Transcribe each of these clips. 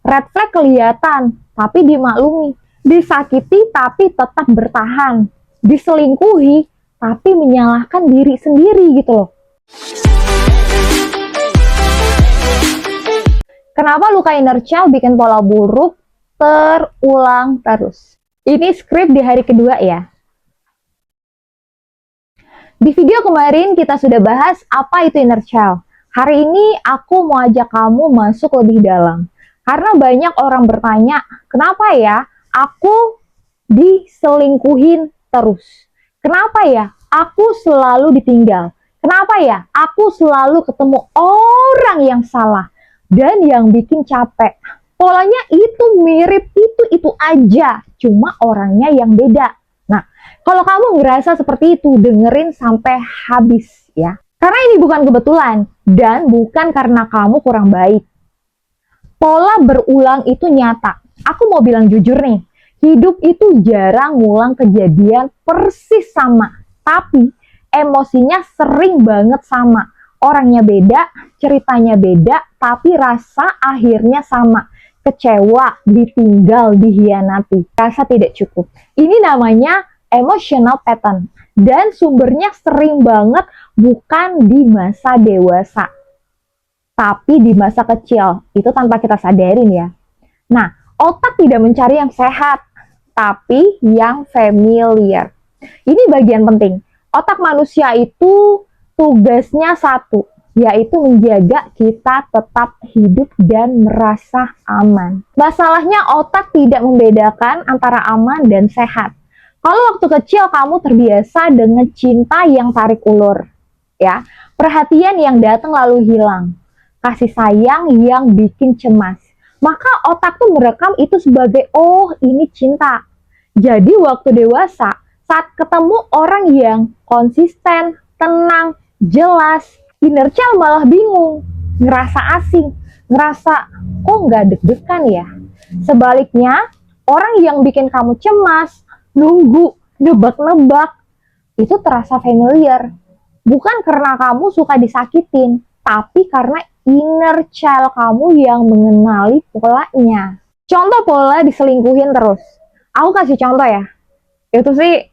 Red flag kelihatan, tapi dimaklumi. Disakiti, tapi tetap bertahan. Diselingkuhi, tapi menyalahkan diri sendiri gitu loh. Kenapa luka inner child bikin pola buruk terulang terus? Ini skrip di hari kedua ya. Di video kemarin kita sudah bahas apa itu inner child. Hari ini aku mau ajak kamu masuk lebih dalam. Karena banyak orang bertanya, kenapa ya aku diselingkuhin terus? Kenapa ya aku selalu ditinggal? Kenapa ya aku selalu ketemu orang yang salah dan yang bikin capek? Polanya itu mirip, itu aja, cuma orangnya yang beda. Nah, kalau kamu ngerasa seperti itu, dengerin sampai habis ya. Karena ini bukan kebetulan dan bukan karena kamu kurang baik. Pola berulang itu nyata. Aku mau bilang jujur nih, hidup itu jarang ngulang kejadian persis sama. Tapi emosinya sering banget sama. Orangnya beda, ceritanya beda, tapi rasa akhirnya sama. Kecewa, ditinggal, dihianati. Rasa tidak cukup. Ini namanya emotional pattern. Dan sumbernya sering banget bukan di masa dewasa, tapi di masa kecil. Itu tanpa kita sadarin ya. Nah, otak tidak mencari yang sehat, tapi yang familiar. Ini bagian penting. Otak manusia itu tugasnya satu, yaitu menjaga kita tetap hidup dan merasa aman. Masalahnya otak tidak membedakan antara aman dan sehat. Kalau waktu kecil kamu terbiasa dengan cinta yang tarik ulur, ya, perhatian yang datang lalu hilang, kasih sayang yang bikin cemas, maka otak tuh merekam itu sebagai, oh ini cinta. Jadi waktu dewasa, saat ketemu orang yang konsisten, tenang, jelas, inner child malah bingung, ngerasa asing, ngerasa kok nggak deg-degan ya. Sebaliknya, orang yang bikin kamu cemas, nunggu, nebak-nebak, itu terasa familiar. Bukan karena kamu suka disakitin, tapi karena inner child kamu yang mengenali polanya. Contoh pola diselingkuhin terus. Aku kasih contoh ya. Itu sih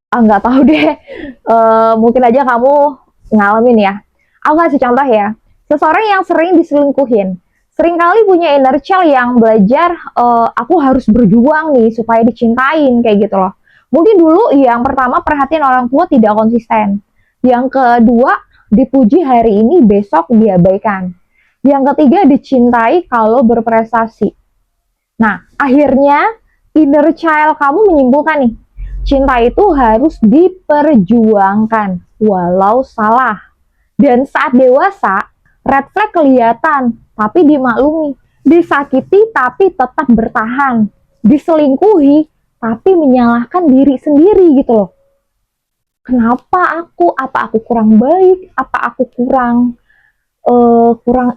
nggak tahu deh. Mungkin aja kamu ngalamin ya. Aku kasih contoh ya. Seseorang yang sering diselingkuhin, seringkali punya inner child yang belajar, aku harus berjuang nih supaya dicintain kayak gitu loh. Mungkin dulu yang pertama perhatian orang tua tidak konsisten. Yang kedua dipuji hari ini, besok diabaikan. Yang ketiga dicintai kalau berprestasi. Nah, akhirnya inner child kamu menyimpulkan nih, cinta itu harus diperjuangkan walau salah. Dan saat dewasa, red flag kelihatan, tapi dimaklumi. Disakiti, tapi tetap bertahan. Diselingkuhi, tapi menyalahkan diri sendiri gitu loh. Kenapa aku? Apa aku kurang baik? Apa aku kurang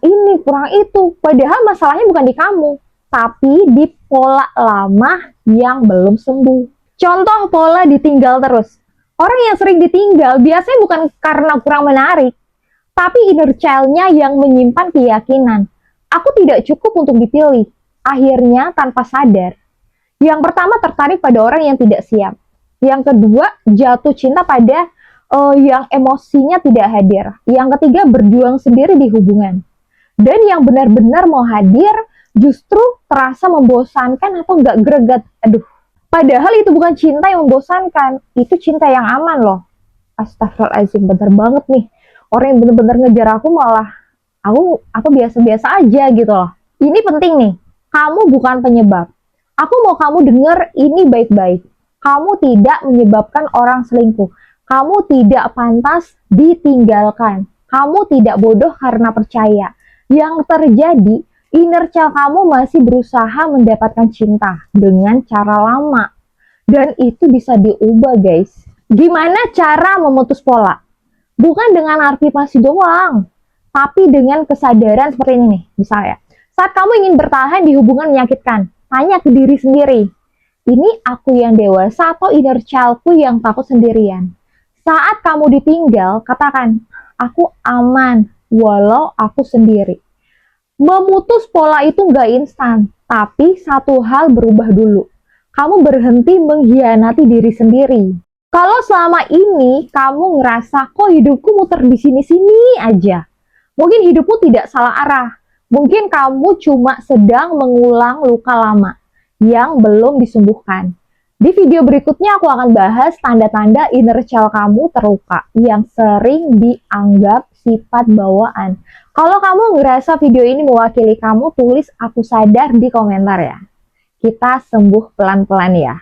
ini, kurang itu? Padahal masalahnya bukan di kamu, tapi di pola lama yang belum sembuh. Contoh pola ditinggal terus. Orang yang sering ditinggal biasanya bukan karena kurang menarik, tapi inner child-nya yang menyimpan keyakinan, aku tidak cukup untuk dipilih. Akhirnya tanpa sadar, yang pertama tertarik pada orang yang tidak siap. Yang kedua jatuh cinta pada yang emosinya tidak hadir. Yang ketiga berjuang sendiri di hubungan. Dan yang benar-benar mau hadir justru terasa membosankan atau nggak greget. Aduh, padahal itu bukan cinta yang membosankan, itu cinta yang aman loh. Astagfirullahaladzim, bener banget nih. Orang yang bener-bener ngejar aku malah aku biasa-biasa aja gitu loh. Ini penting nih, kamu bukan penyebab. Aku mau kamu denger ini baik-baik. Kamu tidak menyebabkan orang selingkuh. Kamu tidak pantas ditinggalkan. Kamu tidak bodoh karena percaya. Yang terjadi, inner child kamu masih berusaha mendapatkan cinta dengan cara lama. Dan itu bisa diubah guys. Gimana cara memutus pola? Bukan dengan afirmasi doang, tapi dengan kesadaran seperti ini nih. Misalnya, saat kamu ingin bertahan di hubungan menyakitkan, tanya ke diri sendiri, ini aku yang dewasa atau inner childku yang takut sendirian? Saat kamu ditinggal, katakan, aku aman walau aku sendiri. Memutus pola itu nggak instan, tapi satu hal berubah dulu. Kamu berhenti mengkhianati diri sendiri. Kalau selama ini kamu ngerasa kok hidupku muter di sini-sini aja, mungkin hidupmu tidak salah arah. Mungkin kamu cuma sedang mengulang luka lama yang belum disembuhkan. Di video berikutnya aku akan bahas tanda-tanda inner child kamu terluka yang sering dianggap sifat bawaan. Kalau kamu ngerasa video ini mewakili kamu, tulis aku sadar di komentar ya. Kita sembuh pelan-pelan ya.